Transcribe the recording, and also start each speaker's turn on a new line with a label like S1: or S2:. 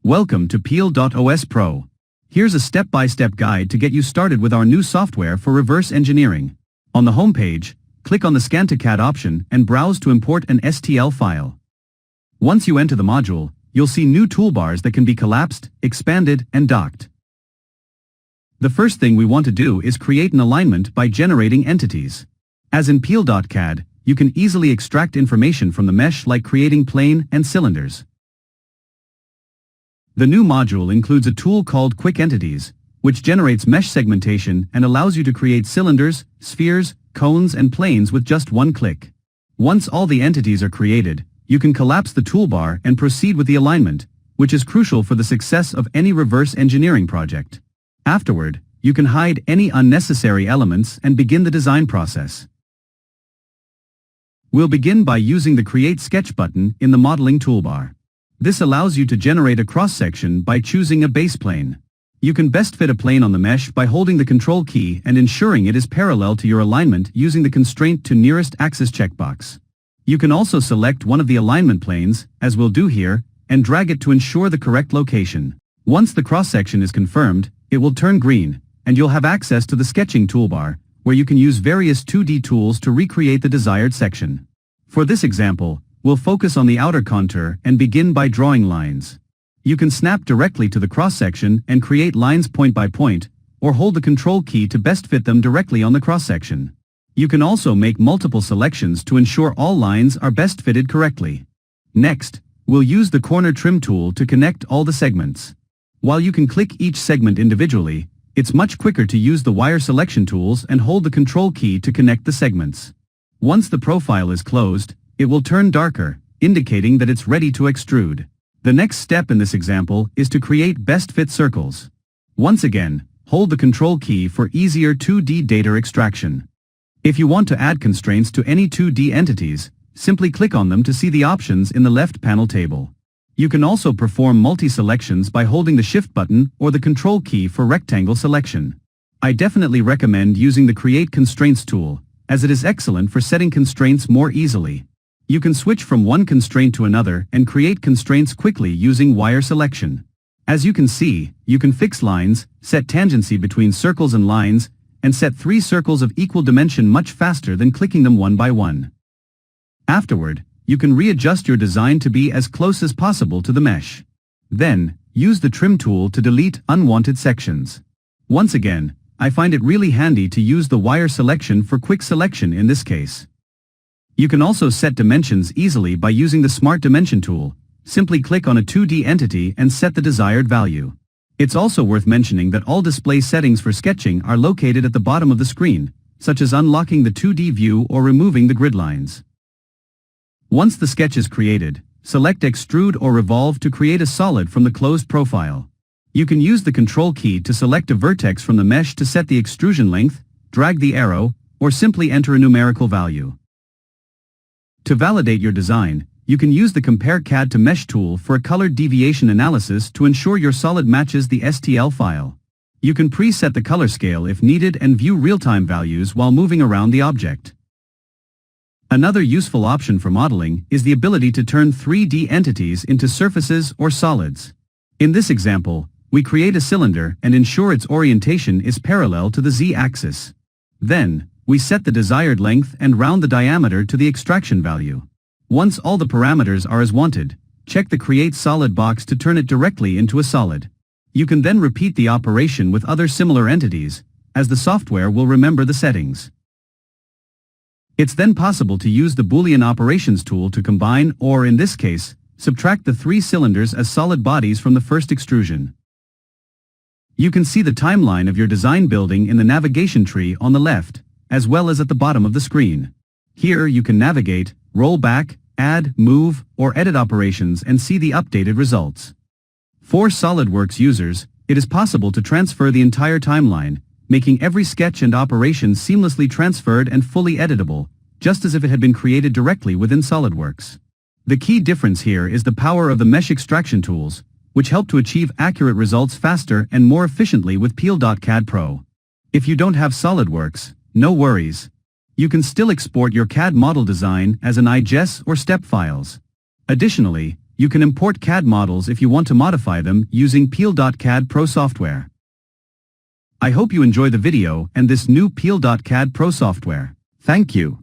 S1: Welcome to Peel.CAD Pro. Here's a step-by-step guide to get you started with our new software for reverse engineering. On the home page, click on the Scan to CAD option and browse to import an STL file. Once you enter the module, you'll see new toolbars that can be collapsed, expanded, and docked. The first thing we want to do is create an alignment by generating entities. As in Peel.CAD, you can easily extract information from the mesh like creating plane and cylinders. The new module includes a tool called Quick Entities, which generates mesh segmentation and allows you to create cylinders, spheres, cones and planes with just one click. Once all the entities are created, you can collapse the toolbar and proceed with the alignment, which is crucial for the success of any reverse engineering project. Afterward, you can hide any unnecessary elements and begin the design process. We'll begin by using the Create Sketch button in the modeling toolbar. This allows you to generate a cross-section by choosing a base plane. You can best fit a plane on the mesh by holding the Control key and ensuring it is parallel to your alignment using the Constraint to Nearest Axis checkbox. You can also select one of the alignment planes, as we'll do here, and drag it to ensure the correct location. Once the cross-section is confirmed, it will turn green, and you'll have access to the Sketching toolbar, where you can use various 2D tools to recreate the desired section. For this example, we'll focus on the outer contour and begin by drawing lines. You can snap directly to the cross-section and create lines point by point, or hold the Control key to best fit them directly on the cross-section. You can also make multiple selections to ensure all lines are best fitted correctly. Next, we'll use the Corner Trim tool to connect all the segments. While you can click each segment individually, it's much quicker to use the Wire Selection tools and hold the Control key to connect the segments. Once the profile is closed, it will turn darker, indicating that it's ready to extrude. The next step in this example is to create best fit circles. Once again, hold the Control key for easier 2D data extraction. If you want to add constraints to any 2D entities, simply click on them to see the options in the left panel table. You can also perform multi-selections by holding the Shift button or the Control key for rectangle selection. I definitely recommend using the Create Constraints tool, as it is excellent for setting constraints more easily. You can switch from one constraint to another and create constraints quickly using wire selection. As you can see, you can fix lines, set tangency between circles and lines, and set 3 circles of equal dimension much faster than clicking them one by one. Afterward, you can readjust your design to be as close as possible to the mesh. Then, use the Trim tool to delete unwanted sections. Once again, I find it really handy to use the wire selection for quick selection in this case. You can also set dimensions easily by using the Smart Dimension tool. Simply click on a 2D entity and set the desired value. It's also worth mentioning that all display settings for sketching are located at the bottom of the screen, such as unlocking the 2D view or removing the grid lines. Once the sketch is created, select Extrude or Revolve to create a solid from the closed profile. You can use the Control key to select a vertex from the mesh to set the extrusion length, drag the arrow, or simply enter a numerical value. To validate your design, you can use the Compare CAD to Mesh tool for a colored deviation analysis to ensure your solid matches the STL file. You can preset the color scale if needed and view real-time values while moving around the object. Another useful option for modeling is the ability to turn 3D entities into surfaces or solids. In this example, we create a cylinder and ensure its orientation is parallel to the Z-axis. Then, we set the desired length and round the diameter to the extraction value. Once all the parameters are as wanted, check the Create Solid box to turn it directly into a solid. You can then repeat the operation with other similar entities, as the software will remember the settings. It's then possible to use the Boolean Operations tool to combine or, in this case, subtract the 3 cylinders as solid bodies from the first extrusion. You can see the timeline of your design building in the navigation tree on the left, as well as at the bottom of the screen. Here you can navigate, roll back, add, move, or edit operations and see the updated results. For SolidWorks users, it is possible to transfer the entire timeline, making every sketch and operation seamlessly transferred and fully editable, just as if it had been created directly within SolidWorks. The key difference here is the power of the mesh extraction tools, which help to achieve accurate results faster and more efficiently with Peel.CAD Pro. If you don't have SolidWorks, no worries. You can still export your CAD model design as an IGES or STEP files. Additionally, You can import CAD models if you want to modify them using Peel.CAD Pro software. I hope you enjoy the video and this new Peel.CAD Pro software. Thank you.